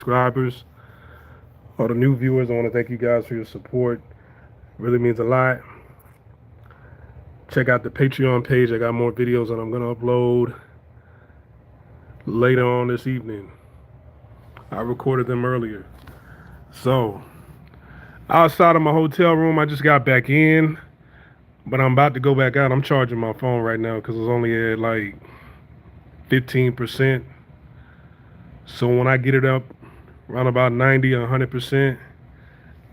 subscribers, all the new viewers. I want to thank you guys for your support. It really means a lot. Check out the Patreon page. I got more videos that I'm going to upload later on this evening. I recorded them earlier. So, outside of my hotel room, I just got back in, but I'm about to go back out. I'm charging my phone right now because it's only at like 15%. So when I get it up around about 90 or 100%,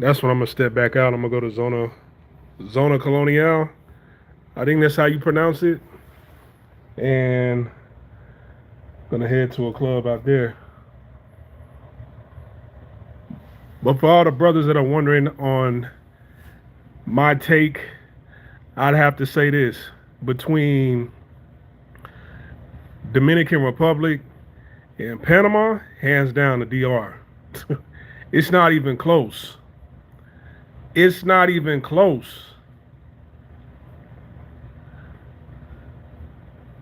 that's when I'm gonna step back out. I'm gonna go to Zona Colonial. I think that's how you pronounce it. And gonna head to a club out there. But for all the brothers that are wondering on my take, I'd have to say this. Between Dominican Republic and Panama, hands down the DR. It's not even close. It's not even close.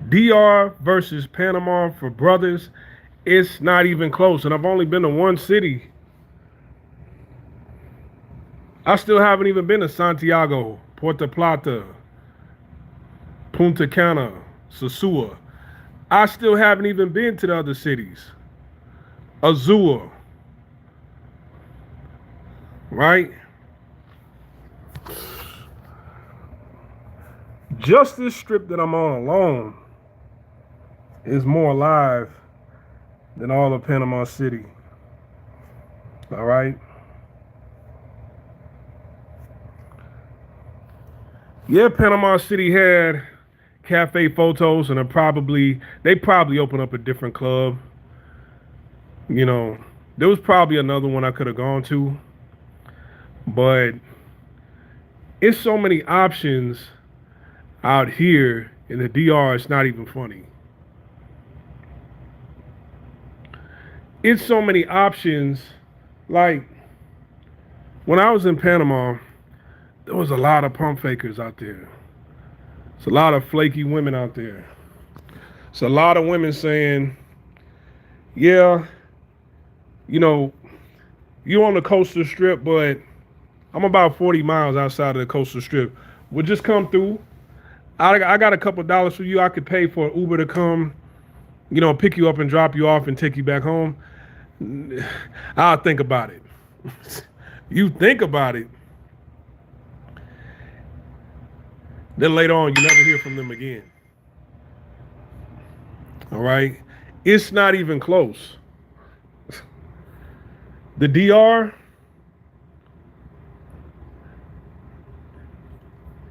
DR versus Panama for brothers, it's not even close. And I've only been to one city. I still haven't even been to Santiago, Puerto Plata, Punta Cana, Sosua. I still haven't even been to the other cities. Azua, right? Just this strip that I'm on alone is more alive than all of Panama City. All right? Yeah, Panama City had cafe photos, and they probably opened up a different club. You know, there was probably another one I could have gone to, but it's so many options out here in the DR. It's not even funny. It's so many options. Like when I was in Panama, there was a lot of pump fakers out there. It's a lot of flaky women out there. It's a lot of women saying, yeah, you know, you're on the coastal strip, but I'm about 40 miles outside of the coastal strip. We'll just come through. I got a couple dollars for you. I could pay for an Uber to come, pick you up and drop you off and take you back home. I'll think about it. You think about it. Then later on, you never hear from them again. All right? It's not even close. The DR,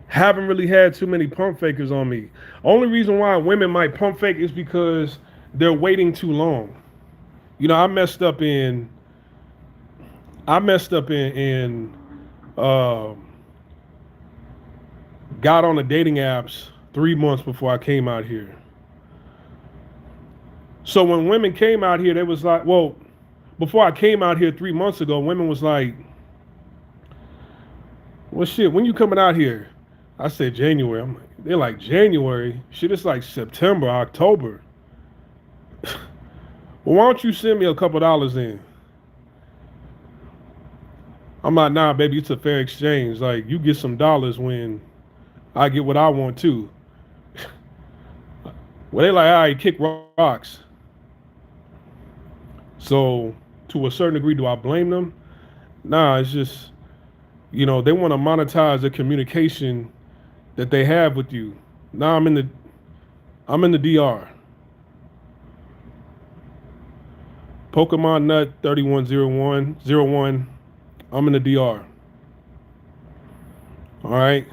haven't really had too many pump fakers on me. Only reason why women might pump fake is because they're waiting too long. I messed up in got on the dating apps 3 months before I came out here. So when women came out here, they was like, well, before I came out here 3 months ago, women was like, well, shit, when you coming out here? I said January. They're like, January? Shit, it's like September, October. Well, why don't you send me a couple dollars in? I'm like, nah, baby, it's a fair exchange. Like, you get some dollars when I get what I want too. Well, they like, all right, kick rocks. So, to a certain degree, do I blame them? Nah, it's just, they want to monetize the communication that they have with you. Now I'm in the DR. Pokemon Nut 310101. I'm in the DR. All right.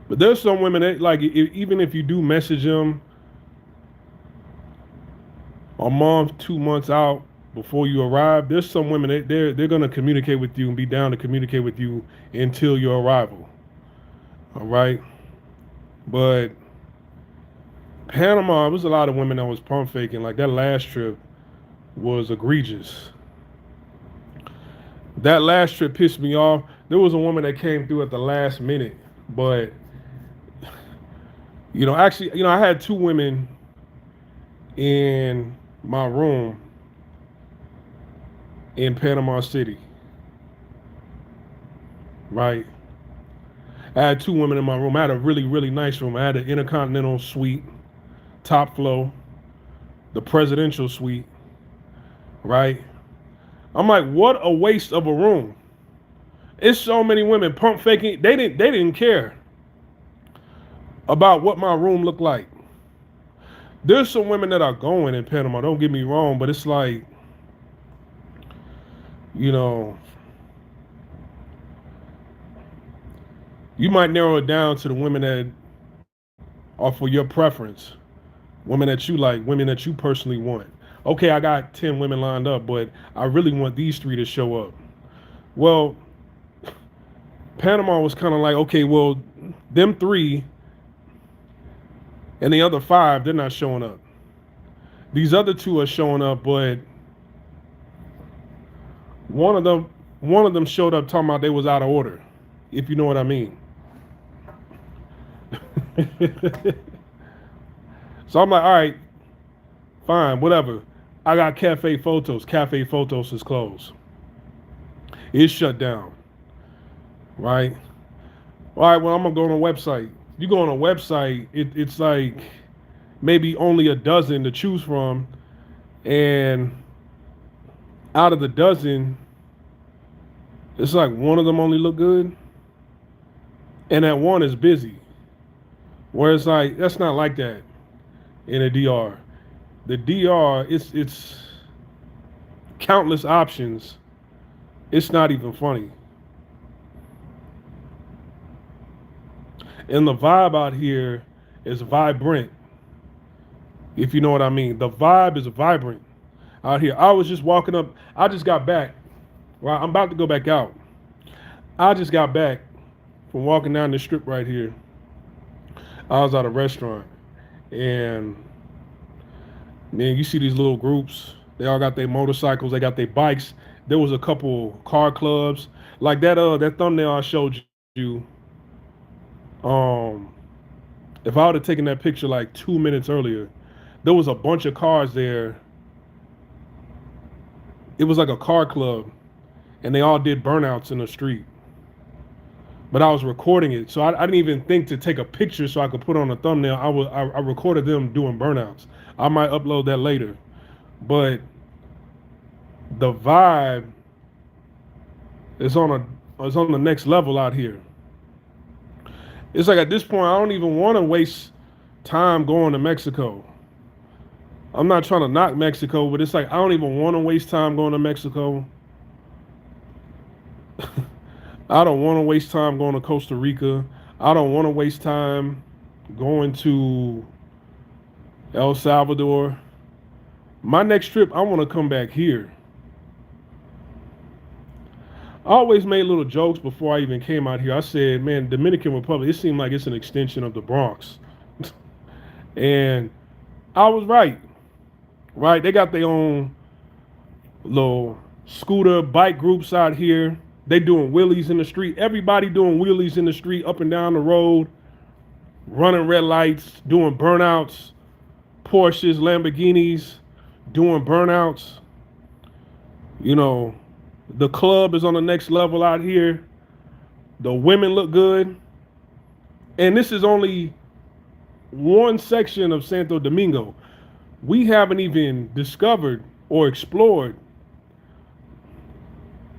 But there's some women that, like, even if you do message them a month, 2 months out before you arrive, there's some women that they're gonna communicate with you and be down to communicate with you until your arrival. All right. But Panama, there was a lot of women that was pump faking. Like that last trip was egregious. That last trip pissed me off. There was a woman that came through at the last minute, but actually, I had two women in my room in Panama City, right? I had two women in my room. I had a really, really nice room. I had an intercontinental suite, top floor, the presidential suite, right? I'm like, what a waste of a room. It's so many women pump faking. They didn't care about what my room looked like. There's some women that are going in Panama, don't get me wrong, but it's like, you know, you might narrow it down to the women that are for your preference, women that you like, women that you personally want. Okay, I got 10 women lined up, but I really want these three to show up. Well, Panama was kind of like, okay, well, them three and the other five, they're not showing up. These other two are showing up, but one of them showed up talking about they was out of order, if you know what I mean. So I'm like, all right, fine, whatever. I got Cafe Photos. Cafe Photos is closed. It's shut down. Right? All right, well, I'm gonna go on a website. You go on a website, it's like maybe only a dozen to choose from, and out of the dozen, it's like one of them only look good, and that one is busy. Where it's like that's not like that in a DR. The DR, it's countless options. It's not even funny. And the vibe out here is vibrant, if you know what I mean. The vibe is vibrant out here. I was just walking up. I just got back. Right, I'm about to go back out. I just got back from walking down the strip right here. I was at a restaurant, and man, you see these little groups. They all got their motorcycles. They got their bikes. There was a couple car clubs, like that thumbnail I showed you. Um, if I would have taken that picture like 2 minutes earlier, there was a bunch of cars there. It was like a car club, and they all did burnouts in the street. But I was recording it, so I didn't even think to take a picture so I could put on a thumbnail. I recorded them doing burnouts. I might upload that later, but the vibe is on the next level out here. It's like at this point, I don't even want to waste time going to Mexico. I'm not trying to knock Mexico, but it's like I don't even want to waste time going to Mexico. I don't want to waste time going to Costa Rica. I don't want to waste time going to El Salvador. My next trip, I want to come back here. I always made little jokes before I even came out here. I said, man, Dominican Republic, it seemed like it's an extension of the Bronx. And I was right. Right? They got their own little scooter bike groups out here. They doing wheelies in the street. Everybody doing wheelies in the street, up and down the road, running red lights, doing burnouts, Porsches, Lamborghinis, doing burnouts. You know, the club is on the next level out here. The women look good. And this is only one section of Santo Domingo. We haven't even discovered or explored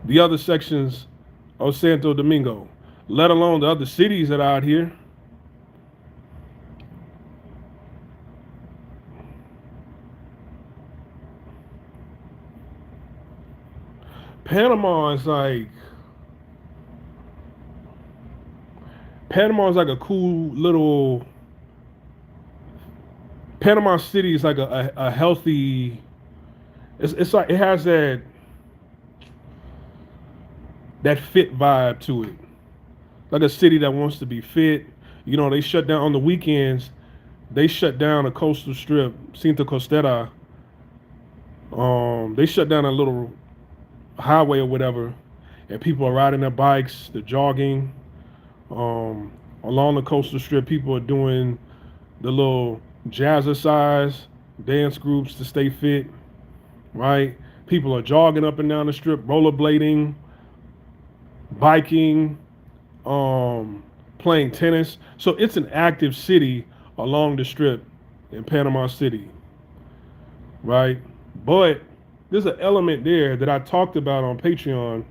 the other sections of Santo Domingo, let alone the other cities that are out here. Panama is like a cool little. Panama City is like a healthy. It's like it has that fit vibe to it, like a city that wants to be fit. You know, they shut down on the weekends. They shut down a coastal strip, Cinta Costera. They shut down a little highway or whatever, and people are riding their bikes, they're jogging. Along the coastal strip, people are doing the little jazzercise, dance groups to stay fit, right? People are jogging up and down the strip, rollerblading, biking, playing tennis. So it's an active city along the strip in Panama City, right? But there's an element there that I talked about on Patreon.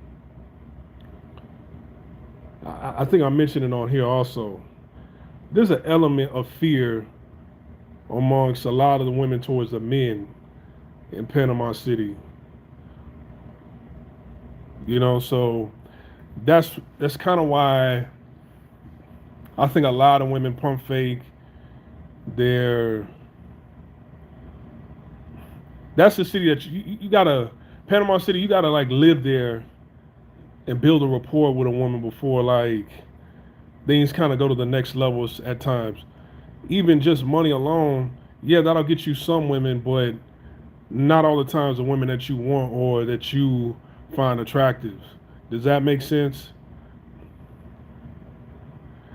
I think I mentioned it on here also. There's an element of fear amongst a lot of the women towards the men in Panama City. So that's kind of why I think a lot of women pump fake. They're That's the city that you gotta Panama City. You gotta like live there and build a rapport with a woman before like things kind of go to the next levels at times. Even just money alone, yeah, that'll get you some women, but not all the times the women that you want or that you find attractive. Does that make sense?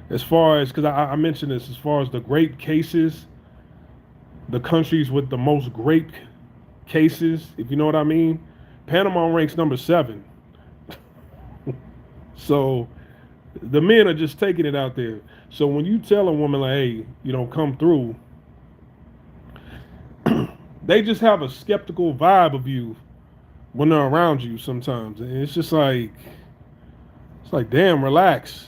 As far as, because I mentioned this, as far as the grape cases, the countries with the most grape cases, if you know what I mean, Panama ranks number 7. So the men are just taking it out there. So when you tell a woman like, hey, come through, they just have a skeptical vibe of you when they're around you sometimes. And it's just like, damn, relax.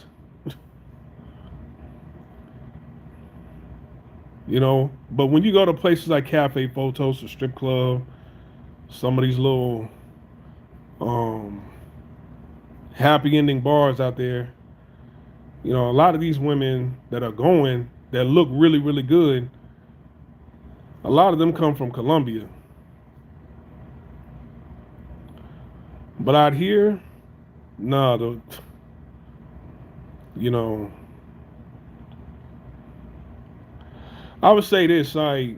But when you go to places like Cafe Photos or strip club, some of these little happy ending bars out there, a lot of these women that are going that look really, really good, a lot of them come from Colombia. But out here, nah, I would say this, like,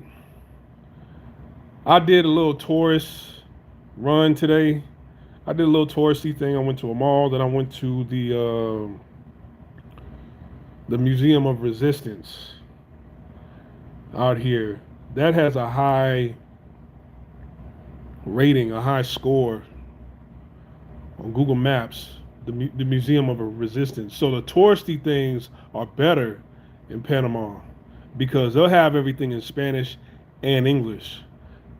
I did a little tourist run today. I did a little touristy thing. I went to a mall, then I went to the Museum of Resistance out here. That has a high rating, a high score on Google Maps, the Museum of Resistance. So the touristy things are better in Panama because they'll have everything in Spanish and English.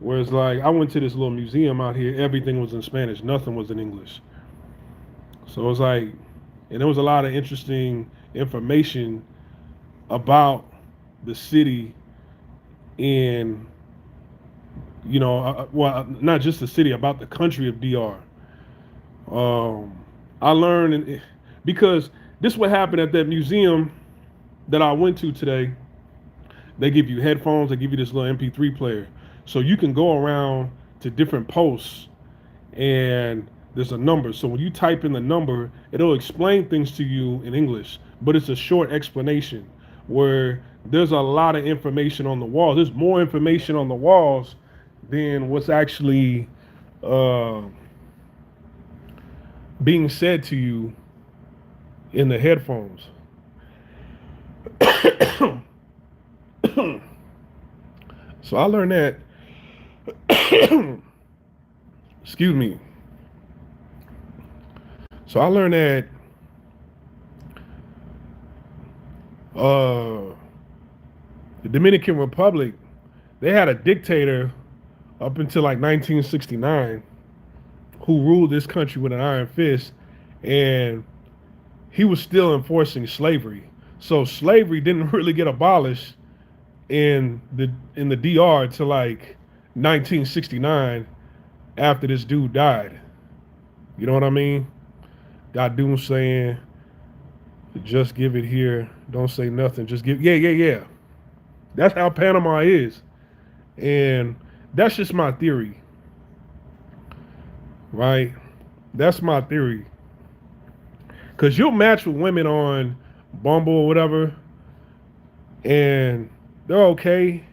Whereas, like, I went to this little museum out here, everything was in Spanish, nothing was in English. So it was like, and there was a lot of interesting information about the city and, well, not just the city, about the country of DR. I learned, because this is what happened at that museum that I went to today. They give you headphones, they give you this little MP3 player. So you can go around to different posts and there's a number. So when you type in the number, it'll explain things to you in English, but it's a short explanation where there's a lot of information on the walls. There's more information on the walls than what's actually being said to you in the headphones. So I learned that. Excuse me. So I learned that the Dominican Republic, they had a dictator up until like 1969 who ruled this country with an iron fist, and he was still enforcing slavery. So slavery didn't really get abolished in the DR till like 1969 after this dude died. You know what I mean? Got dude saying, just give it here, don't say nothing, just give, yeah. That's how Panama is. And that's just my theory. Right? That's my theory. Because you'll match with women on Bumble or whatever, and they're okay.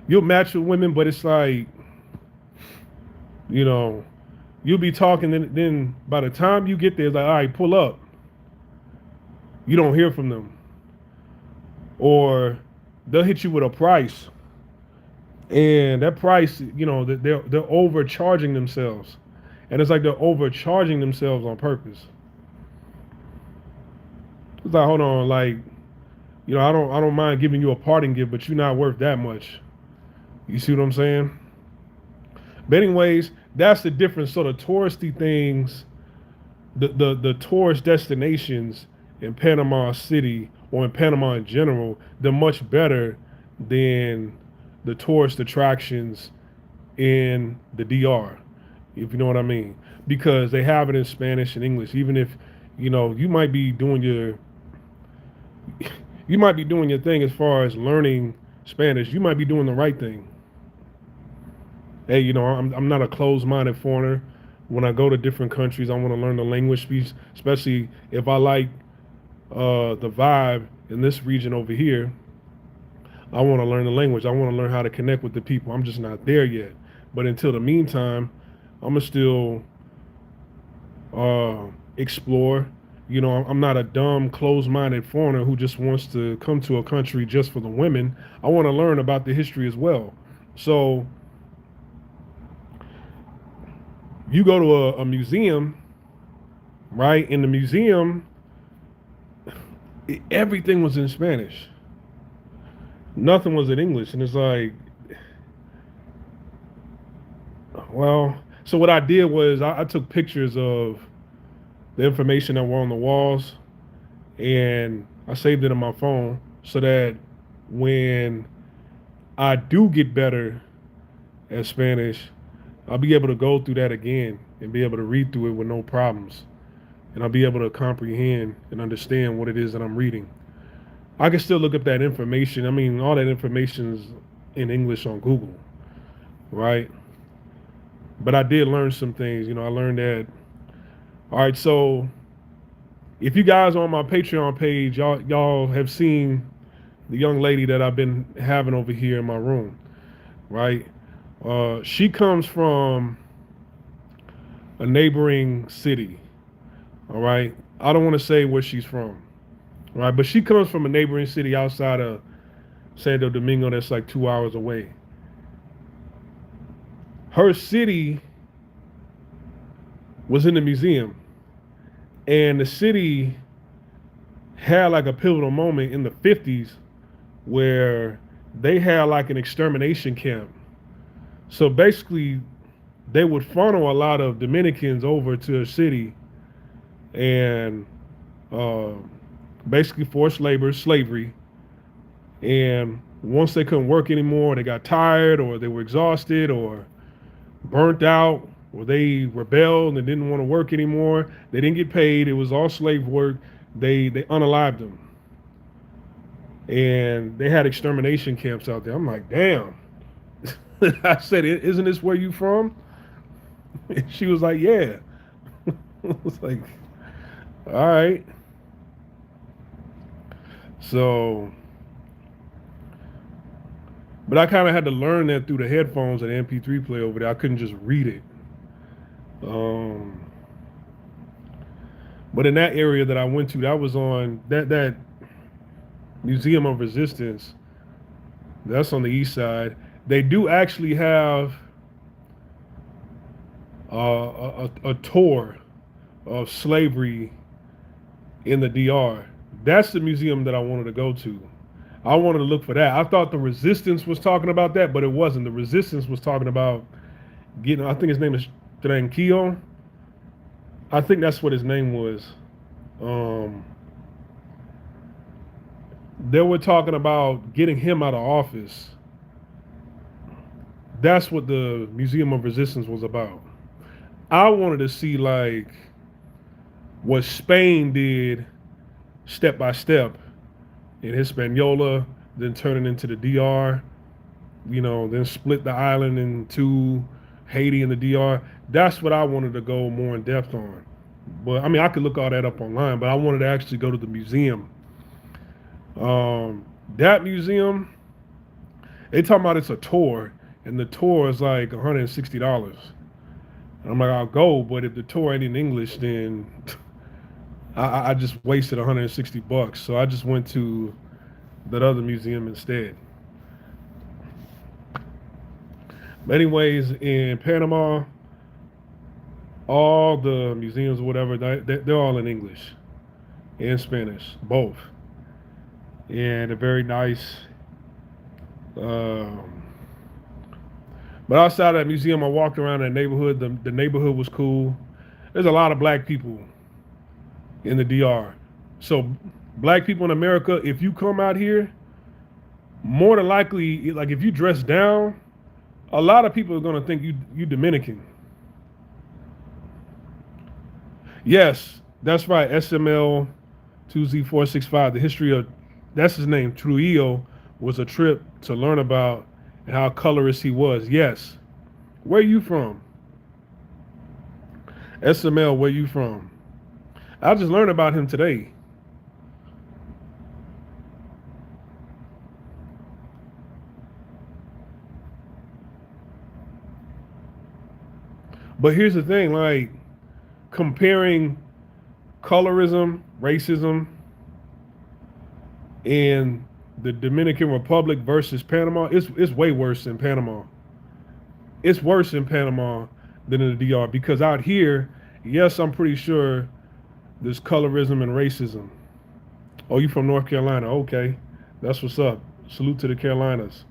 You'll match with women, but it's like, you'll be talking, and then by the time you get there, it's like, all right, pull up. You don't hear from them. Or they'll hit you with a price. And that price, they're overcharging themselves, and it's like they're overcharging themselves on purpose. It's like, hold on, like, I don't mind giving you a parting gift, but you're not worth that much. You see what I'm saying? But anyways, that's the difference. So the touristy things, the tourist destinations in Panama City or in Panama in general, they're much better than the tourist attractions in the DR, if you know what I mean, because they have it in Spanish and English. Even if you might be doing your thing as far as learning Spanish, you might be doing the right thing. Hey, I'm not a closed-minded foreigner. When I go to different countries, I want to learn the language, especially if I like the vibe in this region over here. I want to learn the language. I want to learn how to connect with the people. I'm just not there yet. But until the meantime, I'm gonna still explore. I'm not a dumb, closed-minded foreigner who just wants to come to a country just for the women. I want to learn about the history as well. So you go to a museum, right? In the museum, everything was in Spanish. Nothing was in English, and it's like, well. So what I did was I took pictures of the information that were on the walls, and I saved it on my phone so that when I do get better at Spanish, I'll be able to go through that again and be able to read through it with no problems. And I'll be able to comprehend and understand what it is that I'm reading. I can still look up that information. I mean, all that information is in English on Google, right? But I did learn some things. I learned that. All right, so if you guys are on my Patreon page, y'all have seen the young lady that I've been having over here in my room, right? She comes from a neighboring city. All right, I don't want to say where she's from, right? But she comes from a neighboring city outside of Santo Domingo that's like 2 hours away. Her city was in the museum, and the city had like a pivotal moment in the 50s where they had like an extermination camp. So basically, they would funnel a lot of Dominicans over to a city and uh, basically forced labor, slavery. And once they couldn't work anymore, they got tired or they were exhausted or burnt out or they rebelled and didn't want to work anymore. They didn't get paid. It was all slave work. They unalived them. And they had extermination camps out there. I'm like, damn. I said, isn't this where you from? And she was like, yeah. I was like, all right. So, but I kind of had to learn that through the headphones and the MP3 player over there. I couldn't just read it. But in that area that I went to, that was on that Museum of Resistance. That's on the east side. They do actually have a tour of slavery in the DR. That's the museum that I wanted to go to. I wanted to look for that. I thought the Resistance was talking about that, but it wasn't. The Resistance was talking about getting, I think his name is Tranquillo. I think that's what his name was. They were talking about getting him out of office. That's what the Museum of Resistance was about. I wanted to see like what Spain did step by step in Hispaniola, then turn it into the DR, then split the island into Haiti and the DR. That's what I wanted to go more in depth on. But I mean, I could look all that up online, but I wanted to actually go to the museum. That museum, they talking about it's a tour, and the tour is like $160. And I'm like, I'll go, but if the tour ain't in English, then I just wasted $160. So I just went to that other museum instead. Anyways, in Panama, all the museums or whatever, they're all in English and Spanish, both. And they're very nice. Um, but outside of that museum, I walked around that neighborhood. The neighborhood was cool. There's a lot of black people in the DR. So, black people in America, if you come out here, more than likely, like if you dress down, a lot of people are gonna think you Dominican. Yes, that's right. SML 2Z465. The history of that's his name. Trujillo was a trip to learn about and how colorist he was. Yes. Where you from? SML. Where you from? I just learned about him today. But here's the thing, like comparing colorism, racism, and the Dominican Republic versus Panama, it's way worse in Panama. It's worse in Panama than in the DR because out here, yes, I'm pretty sure there's colorism and racism. Oh, you from North Carolina? Okay, that's what's up. Salute to the Carolinas.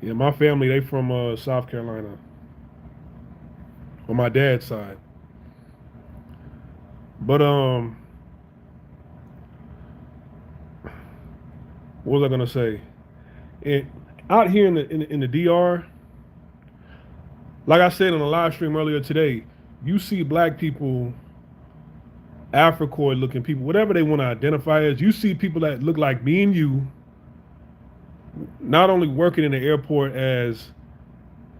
Yeah, my family they from South Carolina on my dad's side. But what was I gonna say? And out here in the DR, like I said in a live stream earlier today, you see black people, Africoid looking people, whatever they want to identify as. You see people that look like me and you, not only working in the airport as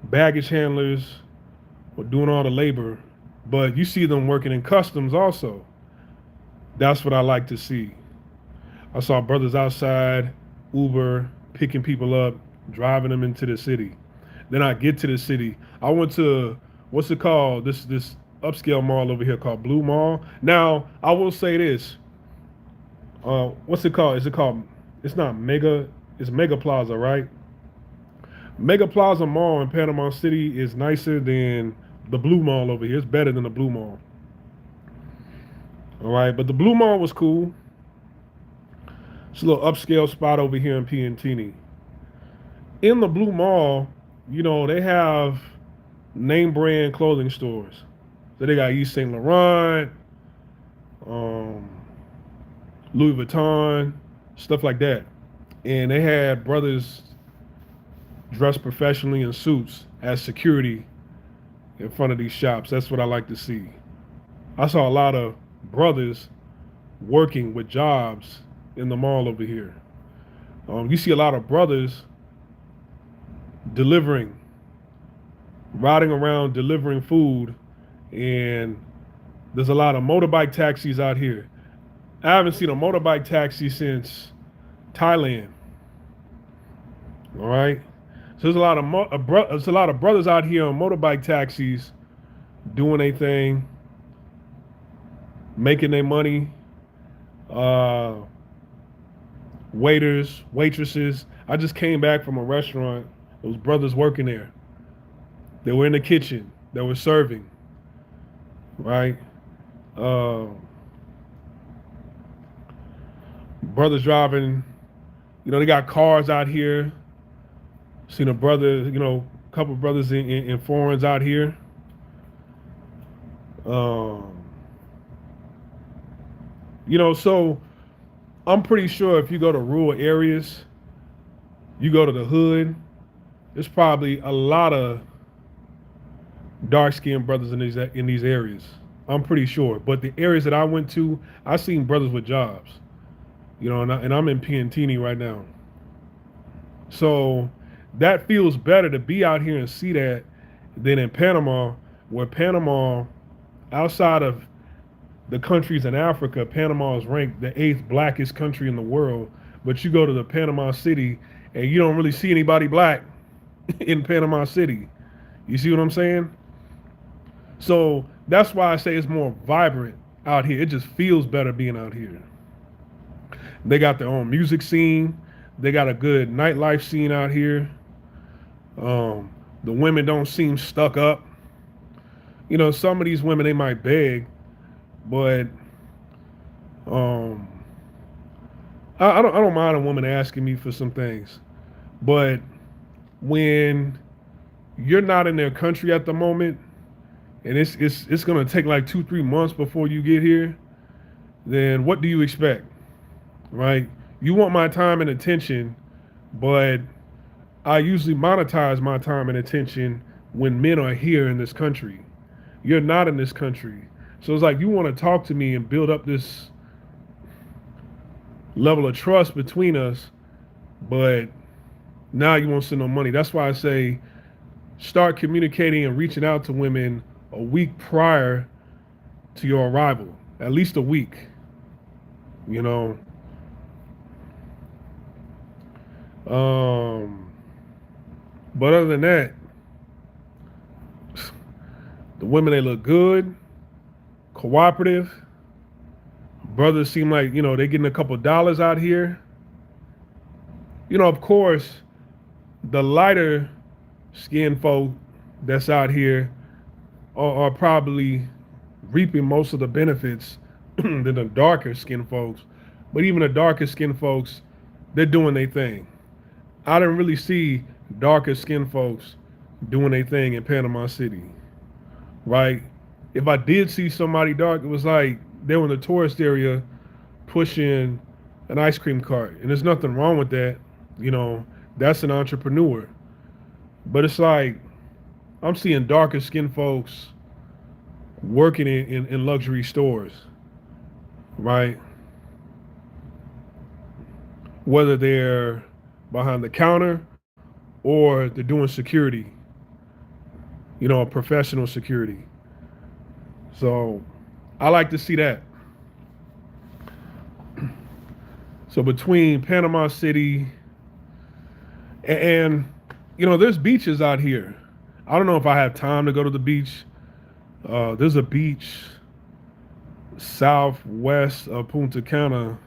baggage handlers or doing all the labor, but you see them working in customs also. That's what I like to see. I saw brothers outside, Uber, picking people up, driving them into the city. Then I get to the city. I went to what's it called? This upscale mall over here called Blue Mall. Now I will say this. What's it called? Is it called? It's not Mega. It's Mega Plaza, right? Mega Plaza Mall in Panama City is nicer than the Blue Mall over here. It's better than the Blue Mall. All right, but the Blue Mall was cool. It's a little upscale spot over here in Piantini. In the Blue Mall, you know, they have name brand clothing stores. So they got Yves Saint Laurent, um, Louis Vuitton, stuff like that. And they had brothers dressed professionally in suits as security in front of these shops. That's what I like to see. I saw a lot of brothers working with jobs in the mall over here. You see a lot of brothers delivering, riding around delivering food, and there's a lot of motorbike taxis out here. I haven't seen a motorbike taxi since Thailand. All right, so there's a lot of there's a lot of brothers out here on motorbike taxis doing their thing, making their money. Waiters, waitresses. I just came back from a restaurant. Those brothers working there. They were in the kitchen. They were serving. Right? Brothers driving. You know, they got cars out here. Seen a brother, you know, a couple of brothers in foreigns out here. You know, so I'm pretty sure if you go to rural areas, you go to the hood, there's probably a lot of dark-skinned brothers in these areas. I'm pretty sure. But the areas that I went to, I seen brothers with jobs. You know, and I'm in Piantini right now. So that feels better to be out here and see that than in Panama, where Panama, outside of the countries in Africa, Panama is ranked the 8th blackest country in the world. But you go to the Panama City and you don't really see anybody black in Panama City. You see what I'm saying? So that's why I say it's more vibrant out here. It just feels better being out here. They got their own music scene. They got a good nightlife scene out here. The women don't seem stuck up. Some of these women they might beg, but um, I don't mind a woman asking me for some things, but when you're not in their country at the moment, and it's gonna take like 2-3 months before you get here, then what do you expect, right? You want my time and attention, but I usually monetize my time and attention when men are here in this country. You're not in this country. So it's like you want to talk to me and build up this level of trust between us, but now you won't send no money. That's why I say start communicating and reaching out to women a week prior to your arrival, at least a week, you know. Um, but other than that, the women they look good, cooperative. Brothers seem like they getting a couple dollars out here. Of course, the lighter skinned folk that's out here are probably reaping most of the benefits than the darker skinned folks. But even the darker skinned folks, they're doing their thing. I didn't really see darker skinned folks doing their thing in Panama City, right? If I did see somebody dark, it was like they were in the tourist area pushing an ice cream cart. And there's nothing wrong with that. That's an entrepreneur. But it's like I'm seeing darker skinned folks working in luxury stores, right? Whether they're behind the counter or they're doing security, professional security. So I like to see that. So between Panama City and there's beaches out here. I don't know if I have time to go to the beach. There's a beach southwest of Punta Cana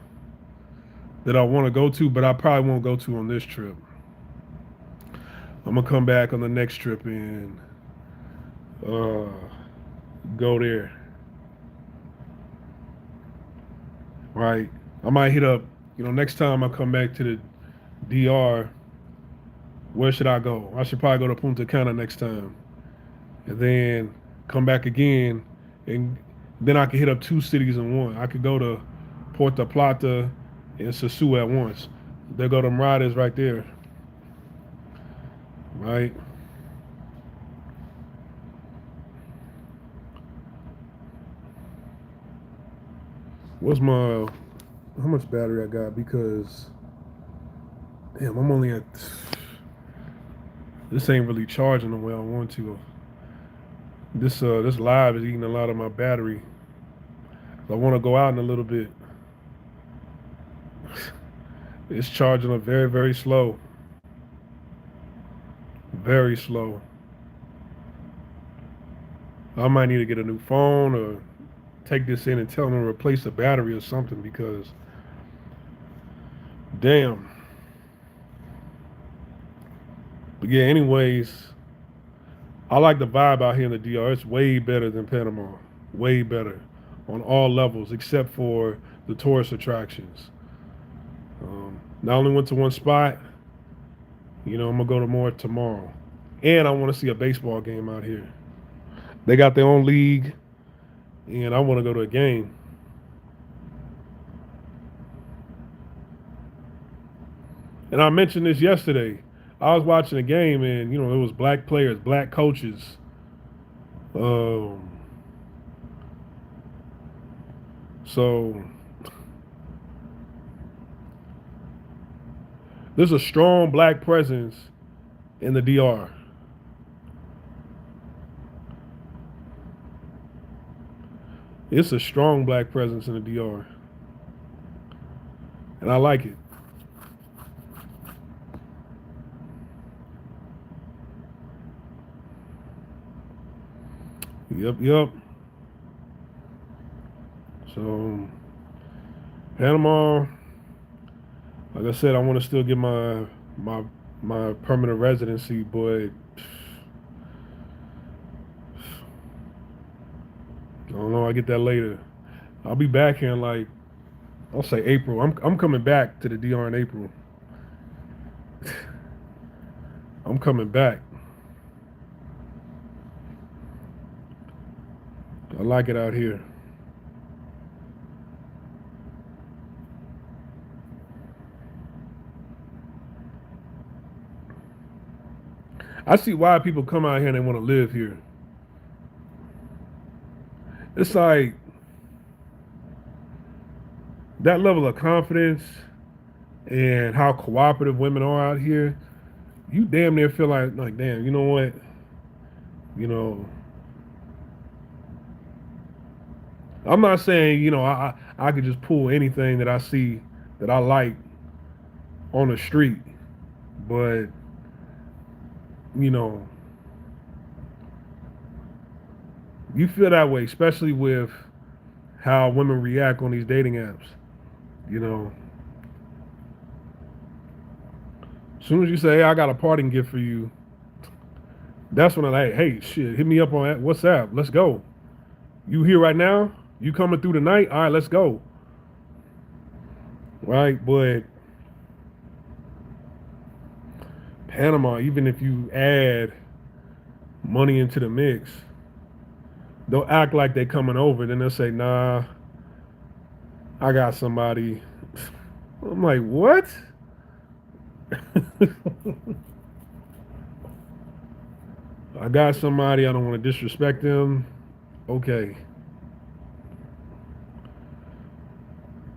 that I want to go to, but I probably won't go to on this trip. I'm gonna come back on the next trip and uh, go there. Right? I might hit up. Next time I come back to the DR, where should I go? I should probably go to Punta Cana next time, and then come back again, and then I could hit up 2 cities in one. I could go to Puerto Plata and Sosúa at once. There go them riders right there. Right? What's my how much battery I got? Because damn, I'm only at this ain't really charging the way I want to. This live is eating a lot of my battery. I want to go out in a little bit. It's charging up very, very slow. Very slow. I might need to get a new phone or take this in and tell them to replace the battery or something because damn. But yeah, anyways, I like the vibe out here in the DR. It's way better than Panama. Way better on all levels except for the tourist attractions. I only went to one spot. I'm gonna go to more tomorrow, and I want to see a baseball game out here. They got their own league, and I want to go to a game. And I mentioned this yesterday. I was watching a game, and it was black players, black coaches. So there's a strong black presence in the DR. It's a strong black presence in the DR. And I like it. Yep. So Panama, like I said, I want to still get my permanent residency, but I don't know. I get that later. I'll be back here in like I'll say April. I'm coming back to the DR in April. I'm coming back. I like it out here. I see why people come out here and they want to live here. It's like that level of confidence and how cooperative women are out here. You damn near feel like damn, you know what? You know, I'm not saying I could just pull anything that I see that I like on the street, but you know, you feel that way, especially with how women react on these dating apps. You know, as soon as you say, hey, I got a parting gift for you, that's when I'm like, hey, shit, hit me up on WhatsApp. Let's go. You here right now? You coming through tonight? All right, let's go. Right, but Panama, even if you add money into the mix, they'll act like they're coming over. Then they'll say, nah, I got somebody. I'm like, what? I got somebody. I don't want to disrespect them. Okay.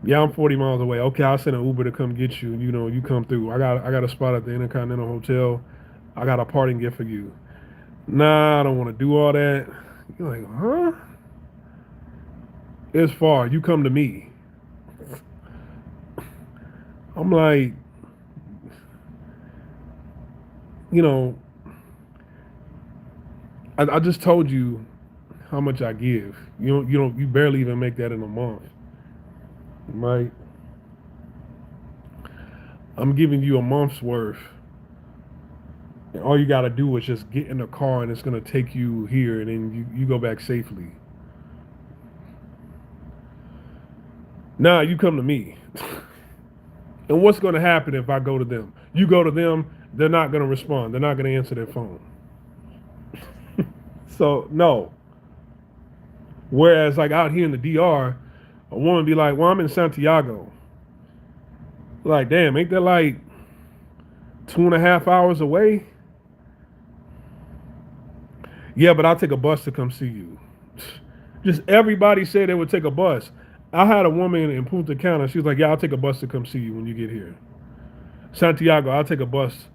Yeah, I'm 40 miles away. Okay, I'll send an Uber to come get you. You know, you come through. I got a spot at the Intercontinental Hotel. I got a parting gift for you. Nah, I don't want to do all that. You're like, huh? It's far. You come to me. I'm like, you know, I just told you how much I give. You barely even make that in a month. Right? I'm giving you a month's worth. And all you got to do is just get in the car and it's going to take you here and then you go back safely. Nah, you come to me. And what's going to happen if I go to them? You go to them, they're not going to respond. They're not going to answer their phone. So, no. Whereas, like out here in the DR, a woman be like, well, I'm in Santiago. Like, damn, ain't that like 2.5 hours away? Yeah, but I'll take a bus to come see you. Just everybody said they would take a bus. I had a woman in Punta Cana. She was like, yeah, I'll take a bus to come see you when you get here. Santiago, I'll take a bus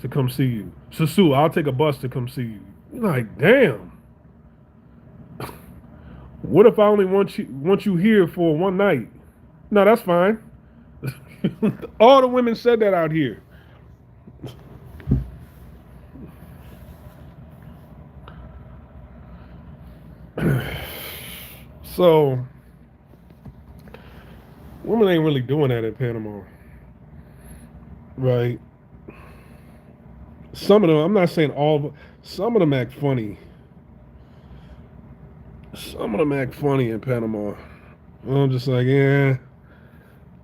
to come see you. Susu, I'll take a bus to come see you. You're like, damn. What if I only want you here for one night? No, that's fine. All the women said that out here. So, women ain't really doing that in Panama. Right? Some of them, I'm not saying all, but some of them act funny. Some of them act funny in Panama. I'm just like, yeah,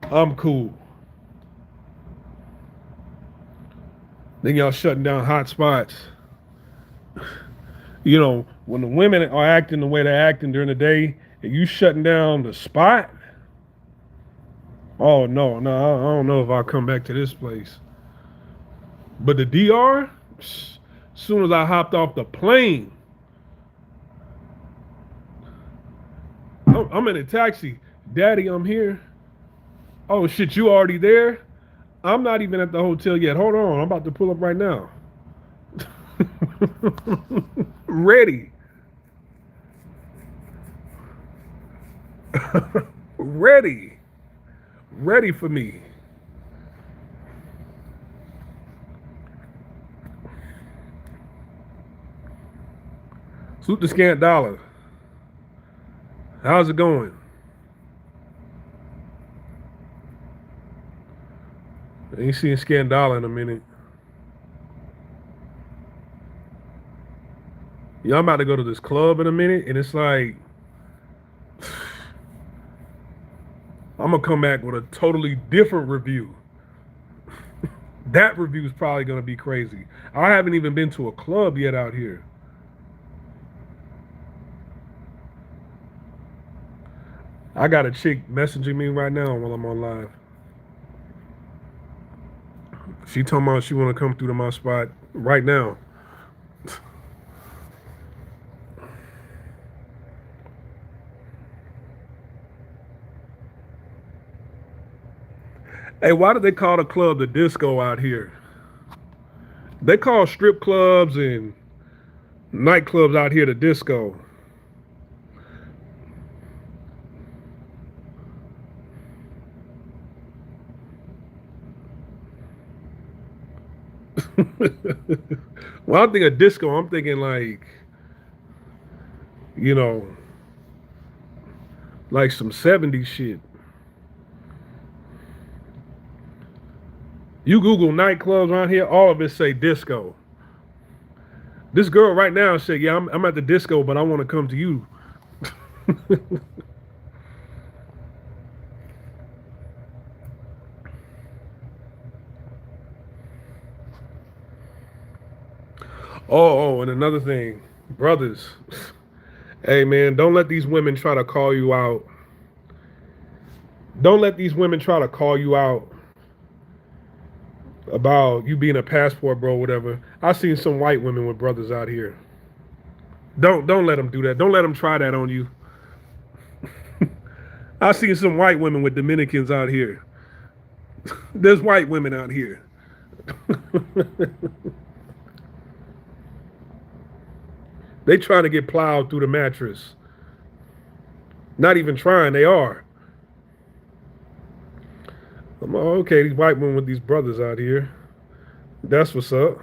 I'm cool. Then y'all shutting down hot spots. You know, when the women are acting the way they're acting during the day, and you shutting down the spot, oh no, I don't know if I'll come back to this place. But the DR, as soon as I hopped off the plane, I'm in a taxi. Daddy, I'm here. Oh shit, you already there? I'm not even at the hotel yet. Hold on, I'm about to pull up right now. Ready. Ready. Ready for me. Salute the scant dollar. How's it going? I ain't seen scant dollar in a minute. Yeah, I'm about to go to this club in a minute, and it's like I'm gonna come back with a totally different review. That review is probably gonna be crazy. I haven't even been to a club yet out here. I got a chick messaging me right now while I'm on live. She told me she want to come through to my spot right now. Hey, why do they call the club the disco out here? They call strip clubs and nightclubs out here the disco. When I think of disco, I'm thinking like, you know, like some 70s shit. You Google nightclubs around here, all of it say disco. This girl right now said, "Yeah, I'm at the disco, but I want to come to you." And another thing, brothers. Hey, man, don't let these women try to call you out. Don't let these women try to call you out about you being a passport bro, whatever. I've seen some white women with brothers out here. Don't let them do that. Don't let them try that on you. I've seen some white women with Dominicans out here. There's white women out here. They trying to get plowed through the mattress. Not even trying, they are. I'm like, okay, these white women with these brothers out here. That's what's up.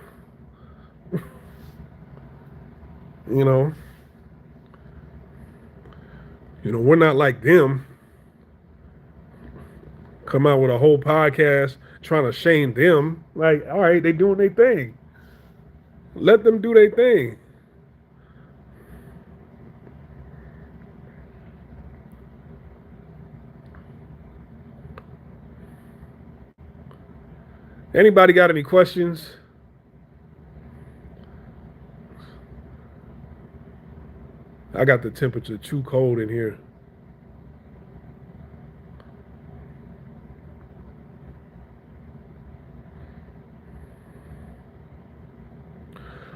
You know. We're not like them. Come out with a whole podcast trying to shame them. Like, all right, they doing their thing. Let them do their thing. Anybody got any questions? I got the temperature too cold in here.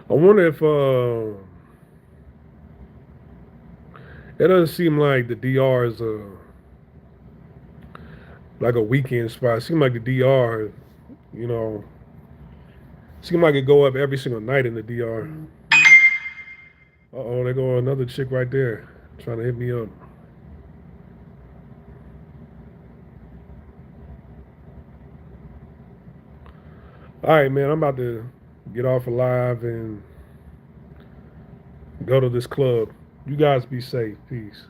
I wonder if it doesn't seem like the DR is like a weekend spot. It seems like the DR, seem like it go up every single night in the DR. There go another chick right there trying to hit me up. All right, man, I'm about to get off alive and go to this club. You guys be safe. Peace.